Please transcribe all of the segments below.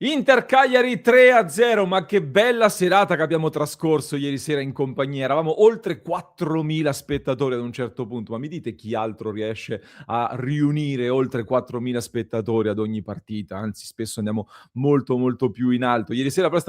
Inter Cagliari 3-0, ma che bella serata che abbiamo trascorso ieri sera in compagnia. Eravamo oltre 4.000 spettatori ad un certo punto, ma mi dite chi altro riesce a riunire oltre 4.000 spettatori ad ogni partita? Anzi, spesso andiamo molto molto più in alto. Ieri sera però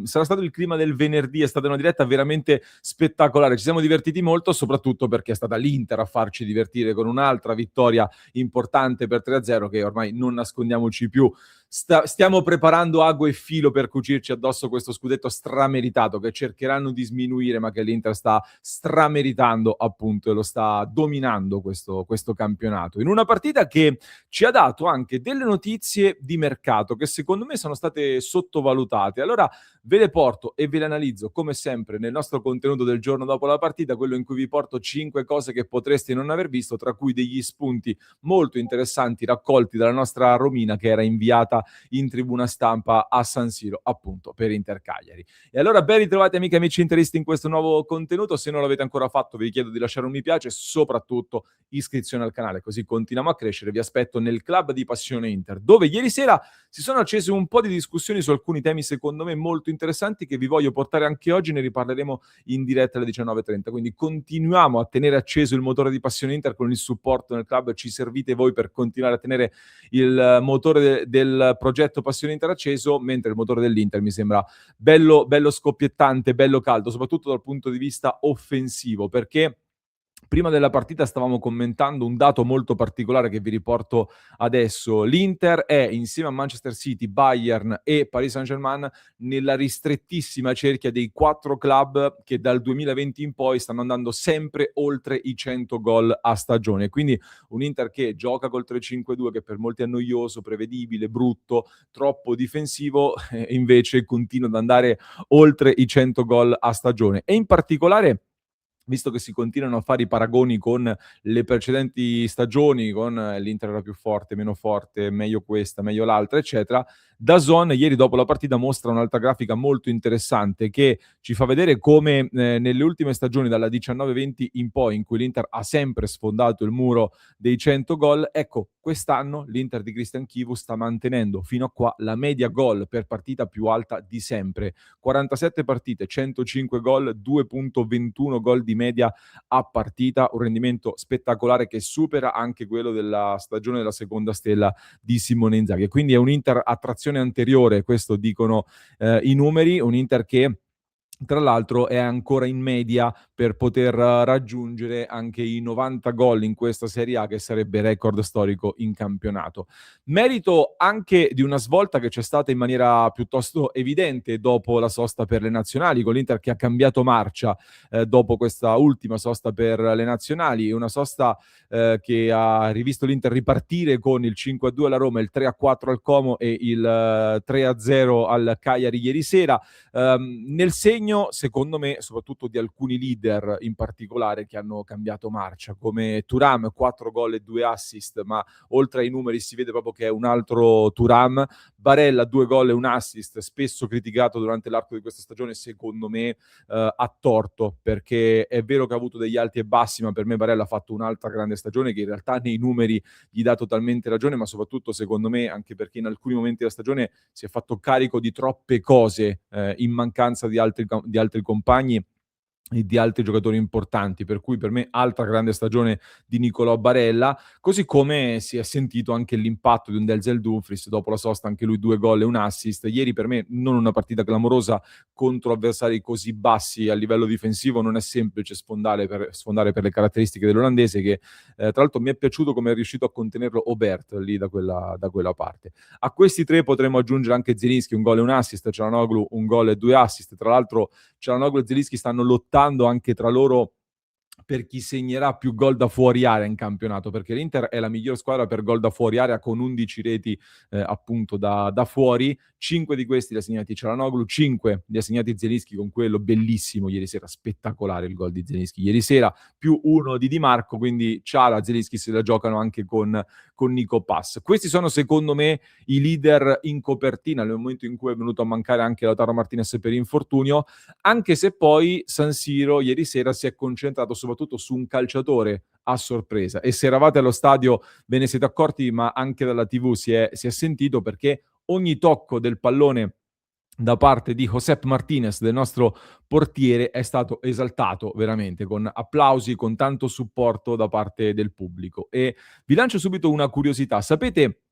sarà stato il clima del venerdì, è stata una diretta veramente spettacolare. Ci siamo divertiti molto, soprattutto perché è stata l'Inter a farci divertire con un'altra vittoria importante per 3-0 che ormai non nascondiamoci più. Stiamo preparando ago e filo per cucirci addosso questo scudetto strameritato che cercheranno di sminuire, ma che l'Inter sta strameritando appunto e lo sta dominando questo campionato. In una partita che ci ha dato anche delle notizie di mercato che secondo me sono state sottovalutate. Allora ve le porto e ve le analizzo come sempre nel nostro contenuto del giorno dopo la partita, quello in cui vi porto 5 cose che potreste non aver visto, tra cui degli spunti molto interessanti raccolti dalla nostra Romina che era inviata in tribuna stampa a San Siro, appunto per Inter Cagliari. E allora ben ritrovati amiche e amici interisti in questo nuovo contenuto. Se non l'avete ancora fatto vi chiedo di lasciare un mi piace e soprattutto iscrizione al canale, così continuiamo a crescere. Vi aspetto nel club di Passione Inter, dove ieri sera si sono accese un po' di discussioni su alcuni temi secondo me molto interessanti che vi voglio portare anche oggi, ne riparleremo in diretta alle 19:30, quindi continuiamo a tenere acceso il motore di Passione Inter con il supporto nel club, ci servite voi per continuare a tenere il motore del progetto Passione Inter acceso, mentre il motore dell'Inter mi sembra bello scoppiettante, bello caldo, soprattutto dal punto di vista offensivo, perché prima della partita stavamo commentando un dato molto particolare che vi riporto adesso. L'Inter è insieme a Manchester City, Bayern e Paris Saint-Germain nella ristrettissima cerchia dei 4 club che dal 2020 in poi stanno andando sempre oltre i 100 gol a stagione. Quindi un Inter che gioca col 3-5-2 che per molti è noioso, prevedibile, brutto, troppo difensivo, invece continua ad andare oltre i 100 gol a stagione. E in particolare visto che si continuano a fare i paragoni con le precedenti stagioni, con l'Inter era più forte, meno forte, meglio questa, meglio l'altra, eccetera, DAZN ieri dopo la partita mostra un'altra grafica molto interessante che ci fa vedere come nelle ultime stagioni, dalla 19-20 in poi, in cui l'Inter ha sempre sfondato il muro dei 100 gol, ecco, quest'anno l'Inter di Christian Chivu sta mantenendo fino a qua la media gol per partita più alta di sempre. 47 partite, 105 gol, 2.21 gol di media a partita, un rendimento spettacolare che supera anche quello della stagione della seconda stella di Simone Inzaghi. Quindi è un Inter a trazione anteriore, questo dicono i numeri, un Inter che tra l'altro è ancora in media per poter raggiungere anche i 90 gol in questa Serie A, che sarebbe record storico in campionato. Merito anche di una svolta che c'è stata in maniera piuttosto evidente dopo la sosta per le nazionali, con l'Inter che ha cambiato marcia dopo questa ultima sosta per le nazionali, una sosta che ha rivisto l'Inter ripartire con il 5-2 alla Roma, il 3-4 al Como e il 3-0 al Cagliari ieri sera. Nel segno, secondo me, soprattutto di alcuni leader in particolare che hanno cambiato marcia, come Thuram, 4 gol e 2 assist, ma oltre ai numeri si vede proprio che è un altro Thuram. Barella, 2 gol e un assist, spesso criticato durante l'arco di questa stagione, secondo me a torto, perché è vero che ha avuto degli alti e bassi, ma per me Barella ha fatto un'altra grande stagione che in realtà nei numeri gli dà totalmente ragione, ma soprattutto secondo me anche perché in alcuni momenti della stagione si è fatto carico di troppe cose in mancanza di altri compagni e di altri giocatori importanti, per cui per me altra grande stagione di Nicolò Barella, così come si è sentito anche l'impatto di un Denzel Dumfries dopo la sosta, anche lui 2 gol e un assist. Ieri per me non una partita clamorosa contro avversari così bassi a livello difensivo, non è semplice sfondare per le caratteristiche dell'olandese che tra l'altro mi è piaciuto come è riuscito a contenerlo Aubert lì da quella parte. A questi 3 potremmo aggiungere anche Zielinski, 1 gol e un assist, Çalhanoğlu 1 gol e 2 assist, tra l'altro Çalhanoğlu e Zielinski stanno lottando anche tra loro per chi segnerà più gol da fuori area in campionato, perché l'Inter è la miglior squadra per gol da fuori area con 11 reti appunto da fuori, 5 di questi li ha segnati Çalhanoğlu, 5 li ha segnati Zielinski con quello bellissimo ieri sera, spettacolare il gol di Zielinski ieri sera, più uno di Di Marco, quindi Çalha, Zielinski se la giocano anche con Nico Pass. Questi sono secondo me i leader in copertina nel momento in cui è venuto a mancare anche Lautaro Martinez per infortunio, anche se poi San Siro ieri sera si è concentrato soprattutto su un calciatore a sorpresa. E se eravate allo stadio ve ne siete accorti, ma anche dalla TV si è sentito, perché ogni tocco del pallone da parte di Josep Martinez, del nostro portiere, è stato esaltato veramente, con applausi, con tanto supporto da parte del pubblico. E vi lancio subito una curiosità: sapete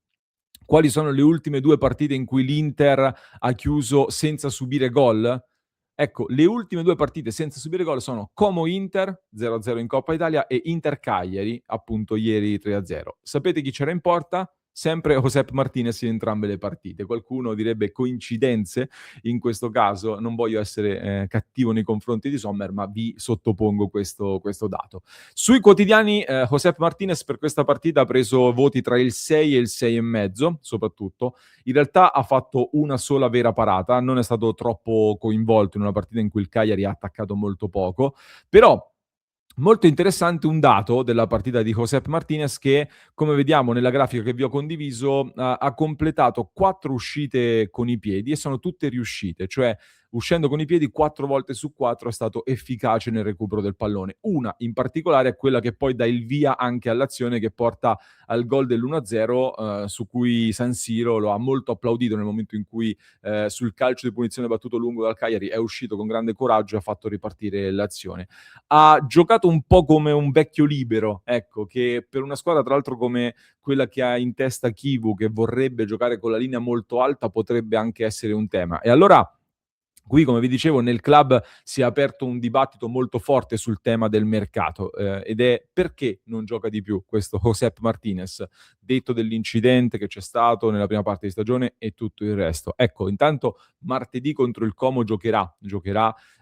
quali sono le ultime 2 partite in cui l'Inter ha chiuso senza subire gol? Ecco, le ultime 2 partite senza subire gol sono Como-Inter 0-0 in Coppa Italia e Inter-Cagliari, appunto ieri 3-0. Sapete chi c'era in porta? Sempre Josep Martinez in entrambe le partite. Qualcuno direbbe coincidenze in questo caso, non voglio essere cattivo nei confronti di Sommer, ma vi sottopongo questo dato. Sui quotidiani, Josep Martinez per questa partita ha preso voti tra il 6 e il 6,5 soprattutto. In realtà ha fatto una sola vera parata, non è stato troppo coinvolto in una partita in cui il Cagliari ha attaccato molto poco, però molto interessante un dato della partita di Josep Martinez che, come vediamo nella grafica che vi ho condiviso, ha completato 4 uscite con i piedi e sono tutte riuscite, cioè uscendo con i piedi 4 volte su 4 è stato efficace nel recupero del pallone. Una in particolare è quella che poi dà il via anche all'azione che porta al gol dell'1-0, su cui San Siro lo ha molto applaudito nel momento in cui sul calcio di punizione battuto lungo dal Cagliari è uscito con grande coraggio e ha fatto ripartire l'azione. Ha giocato un po' come un vecchio libero, ecco, che per una squadra tra l'altro come quella che ha in testa Chivu, che vorrebbe giocare con la linea molto alta, potrebbe anche essere un tema. E allora qui, come vi dicevo, nel club si è aperto un dibattito molto forte sul tema del mercato, ed è: perché non gioca di più questo Josep Martinez, detto dell'incidente che c'è stato nella prima parte di stagione e tutto il resto. Ecco, intanto martedì contro il Como giocherà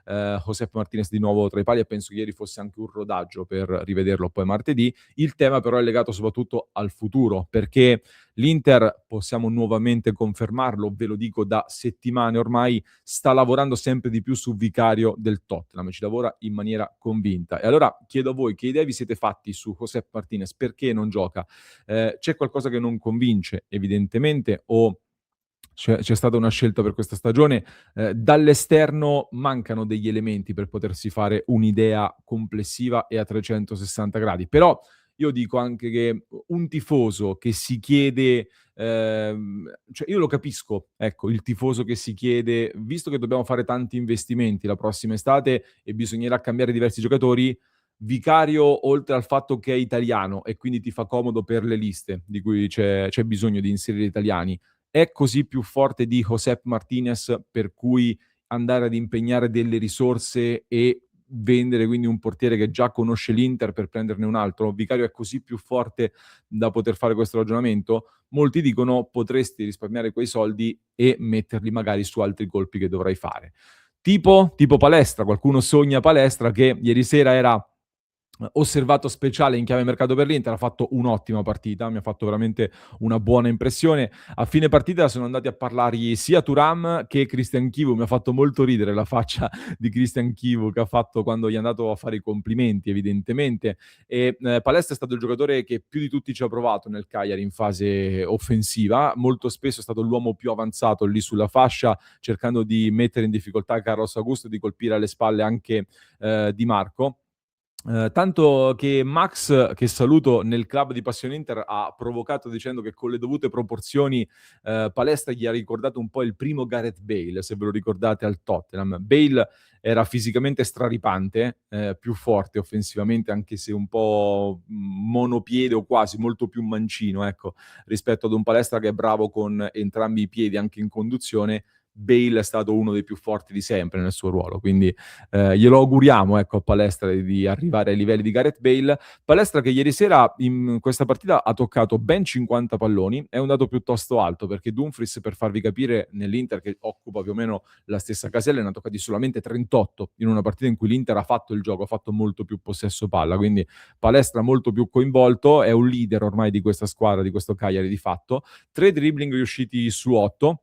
Josep Martinez di nuovo tra i pali, e penso che ieri fosse anche un rodaggio per rivederlo poi martedì. Il tema però è legato soprattutto al futuro, perché l'Inter, possiamo nuovamente confermarlo, ve lo dico da settimane ormai, sta lavorando sempre di più su vicario del Tottenham, ci lavora in maniera convinta. E allora chiedo a voi, che idee vi siete fatti su Josep Martinez? Perché non gioca? C'è qualcosa che non convince evidentemente, o c'è stata una scelta per questa stagione? Dall'esterno mancano degli elementi per potersi fare un'idea complessiva e a 360 gradi. Però io dico anche che un tifoso che si chiede, cioè io lo capisco, ecco, il tifoso che si chiede: visto che dobbiamo fare tanti investimenti la prossima estate e bisognerà cambiare diversi giocatori, Vicario, oltre al fatto che è italiano e quindi ti fa comodo per le liste di cui c'è bisogno di inserire italiani, è così più forte di Josep Martinez per cui andare ad impegnare delle risorse e vendere quindi un portiere che già conosce l'Inter per prenderne un altro? Vicario è così più forte da poter fare questo ragionamento? Molti dicono: potresti risparmiare quei soldi e metterli magari su altri colpi che dovrai fare. Tipo Palestra, qualcuno sogna Palestra, che ieri sera era osservato speciale in chiave mercato per l'Inter, ha fatto un'ottima partita, mi ha fatto veramente una buona impressione. A fine partita sono andati a parlargli sia Thuram che Christian Chivu, mi ha fatto molto ridere la faccia di Christian Chivu che ha fatto quando gli è andato a fare i complimenti evidentemente. E Palestra è stato il giocatore che più di tutti ci ha provato nel Cagliari in fase offensiva, molto spesso è stato l'uomo più avanzato lì sulla fascia, cercando di mettere in difficoltà Carlos Augusto e di colpire alle spalle anche Di Marco. Tanto che Max, che saluto, nel club di Passione Inter, ha provocato dicendo che con le dovute proporzioni Palestra gli ha ricordato un po' il primo Gareth Bale, se ve lo ricordate, al Tottenham. Bale era fisicamente straripante, più forte offensivamente, anche se un po' monopiede o quasi, molto più mancino, ecco, rispetto ad un Palestra che è bravo con entrambi i piedi anche in conduzione. Bale è stato uno dei più forti di sempre nel suo ruolo, quindi glielo auguriamo, ecco, a Palestra di arrivare ai livelli di Gareth Bale. Palestra che ieri sera in questa partita ha toccato ben 50 palloni, è un dato piuttosto alto perché Dumfries, per farvi capire, nell'Inter che occupa più o meno la stessa casella, ne ha toccati solamente 38 in una partita in cui l'Inter ha fatto il gioco, ha fatto molto più possesso palla, quindi Palestra molto più coinvolto, è un leader ormai di questa squadra, di questo Cagliari di fatto. 3 dribbling riusciti su 8.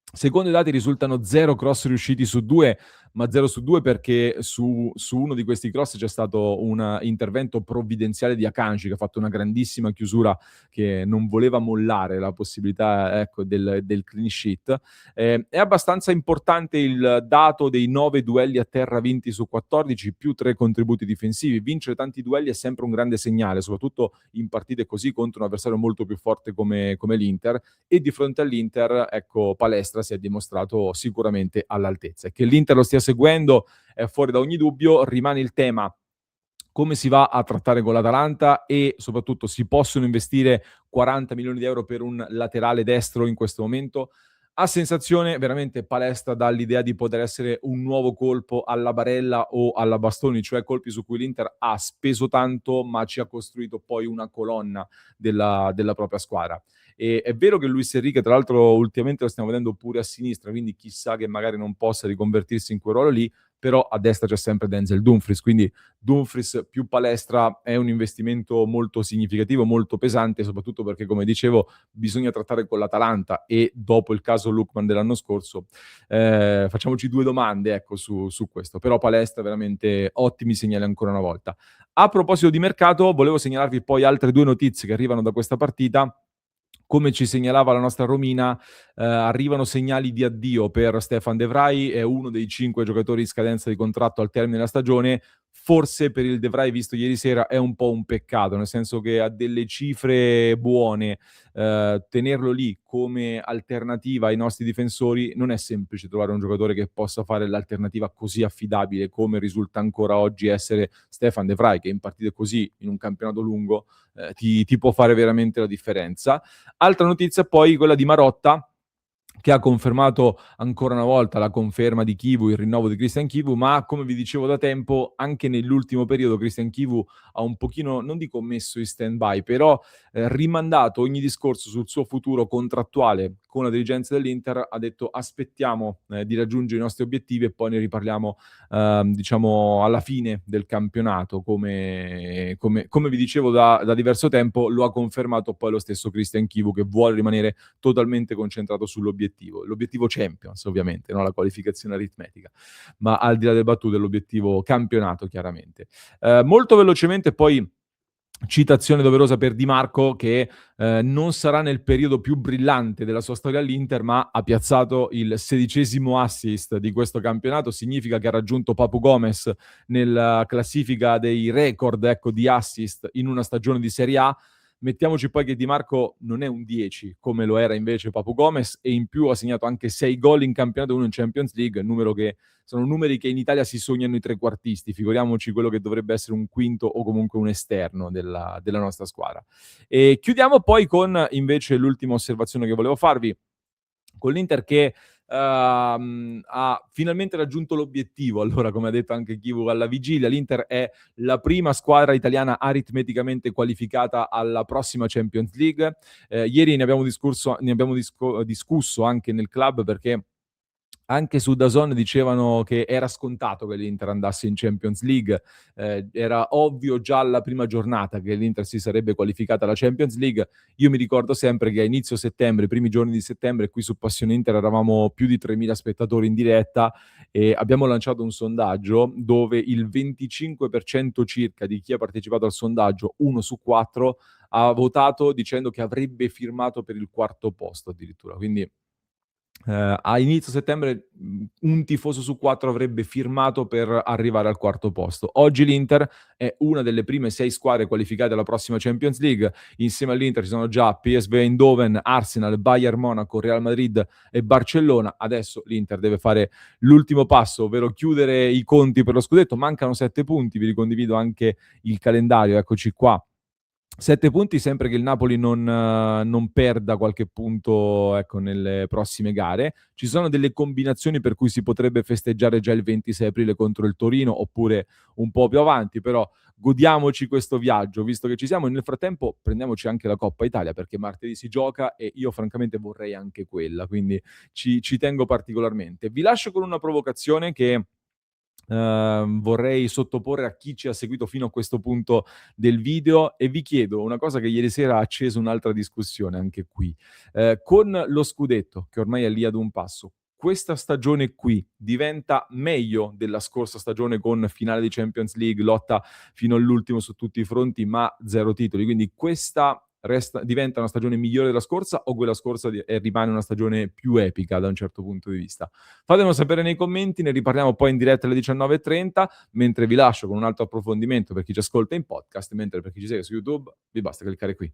Secondo i dati risultano 0 cross riusciti su 2, ma 0 su 2 perché su uno di questi cross c'è stato un intervento provvidenziale di Akanji, che ha fatto una grandissima chiusura, che non voleva mollare la possibilità, ecco, del clean sheet. È abbastanza importante il dato dei 9 duelli a terra vinti su 14 più 3 contributi difensivi. Vincere tanti duelli è sempre un grande segnale, soprattutto in partite così contro un avversario molto più forte come l'Inter, e di fronte all'Inter, ecco, Palestra si è dimostrato sicuramente all'altezza. E che l'Inter lo stia seguendo è fuori da ogni dubbio. Rimane il tema: come si va a trattare con l'Atalanta, e soprattutto si possono investire 40 milioni di euro per un laterale destro in questo momento? A sensazione veramente Palestra dà l'idea di poter essere un nuovo colpo alla Barella o alla Bastoni, cioè colpi su cui l'Inter ha speso tanto ma ci ha costruito poi una colonna della propria squadra. E è vero che Luis Enrique, tra l'altro, ultimamente lo stiamo vedendo pure a sinistra, quindi chissà che magari non possa riconvertirsi in quel ruolo lì, però a destra c'è sempre Denzel Dumfries, quindi Dumfries più Palestra è un investimento molto significativo, molto pesante, soprattutto perché, come dicevo, bisogna trattare con l'Atalanta, e dopo il caso Lookman dell'anno scorso, facciamoci due domande, ecco, su questo. Però Palestra veramente ottimi segnali ancora una volta. A proposito di mercato, volevo segnalarvi poi altre due notizie che arrivano da questa partita. Come ci segnalava la nostra Romina, arrivano segnali di addio per Stefan De Vrij, è uno dei 5 giocatori in scadenza di contratto al termine della stagione. Forse per il De Vrij visto ieri sera è un po' un peccato, nel senso che ha delle cifre buone, tenerlo lì come alternativa ai nostri difensori non è semplice trovare un giocatore che possa fare l'alternativa così affidabile come risulta ancora oggi essere Stefan De Vrij, che in partite così, in un campionato lungo, ti può fare veramente la differenza. Altra notizia poi quella di Marotta, che ha confermato ancora una volta la conferma di Chivu, il rinnovo di Christian Chivu, ma come vi dicevo da tempo, anche nell'ultimo periodo Christian Chivu ha un pochino, non dico messo in stand-by, però rimandato ogni discorso sul suo futuro contrattuale con la dirigenza dell'Inter. Ha detto aspettiamo di raggiungere i nostri obiettivi e poi ne riparliamo diciamo alla fine del campionato, come vi dicevo da diverso tempo. Lo ha confermato poi lo stesso Christian Chivu, che vuole rimanere totalmente concentrato l'obiettivo Champions, ovviamente, no? La qualificazione aritmetica, ma al di là delle battute l'obiettivo campionato, chiaramente. Molto velocemente poi citazione doverosa per Di Marco, che non sarà nel periodo più brillante della sua storia all'Inter, ma ha piazzato il 16° assist di questo campionato. Significa che ha raggiunto Papu Gomez nella classifica dei record, ecco, di assist in una stagione di Serie A. Mettiamoci poi che Di Marco non è un 10 come lo era invece Papu Gomez, e in più ha segnato anche 6 gol in campionato e 1 in Champions League, sono numeri che in Italia si sognano i trequartisti, figuriamoci quello che dovrebbe essere un quinto o comunque un esterno della nostra squadra. E chiudiamo poi con invece l'ultima osservazione che volevo farvi, con l'Inter che ha finalmente raggiunto l'obiettivo. Allora, come ha detto anche Chivu alla vigilia, l'Inter è la prima squadra italiana aritmeticamente qualificata alla prossima Champions League. Ieri ne abbiamo discusso anche nel club, perché anche su DAZN dicevano che era scontato che l'Inter andasse in Champions League, era ovvio già alla prima giornata che l'Inter si sarebbe qualificata alla Champions League. Io mi ricordo sempre che a inizio settembre, i primi giorni di settembre, qui su Passione Inter eravamo più di 3.000 spettatori in diretta, e abbiamo lanciato un sondaggio dove il 25% circa di chi ha partecipato al sondaggio, 1 su 4, ha votato dicendo che avrebbe firmato per il quarto posto addirittura. Quindi a inizio settembre, un tifoso su 4 avrebbe firmato per arrivare al quarto posto. Oggi l'Inter è una delle prime 6 squadre qualificate alla prossima Champions League. Insieme all'Inter ci sono già PSV Eindhoven, Arsenal, Bayern Monaco, Real Madrid e Barcellona. Adesso l'Inter deve fare l'ultimo passo, ovvero chiudere i conti per lo scudetto. Mancano 7 punti, vi ricondivido anche il calendario, eccoci qua. 7 punti sempre che il Napoli non perda qualche punto, ecco, nelle prossime gare. Ci sono delle combinazioni per cui si potrebbe festeggiare già il 26 aprile contro il Torino, oppure un po' più avanti, però godiamoci questo viaggio, visto che ci siamo. E nel frattempo prendiamoci anche la Coppa Italia, perché martedì si gioca e io francamente vorrei anche quella, quindi ci tengo particolarmente. Vi lascio con una provocazione che vorrei sottoporre a chi ci ha seguito fino a questo punto del video, e vi chiedo una cosa che ieri sera ha acceso un'altra discussione anche qui. Con lo scudetto, che ormai è lì ad un passo, questa stagione qui diventa meglio della scorsa stagione con finale di Champions League, lotta fino all'ultimo su tutti i fronti, ma 0 titoli. Quindi questa diventa una stagione migliore della scorsa o quella scorsa rimane una stagione più epica da un certo punto di vista? Fatemelo sapere nei commenti, ne riparliamo poi in diretta alle 19:30, mentre vi lascio con un altro approfondimento per chi ci ascolta in podcast, mentre per chi ci segue su YouTube vi basta cliccare qui.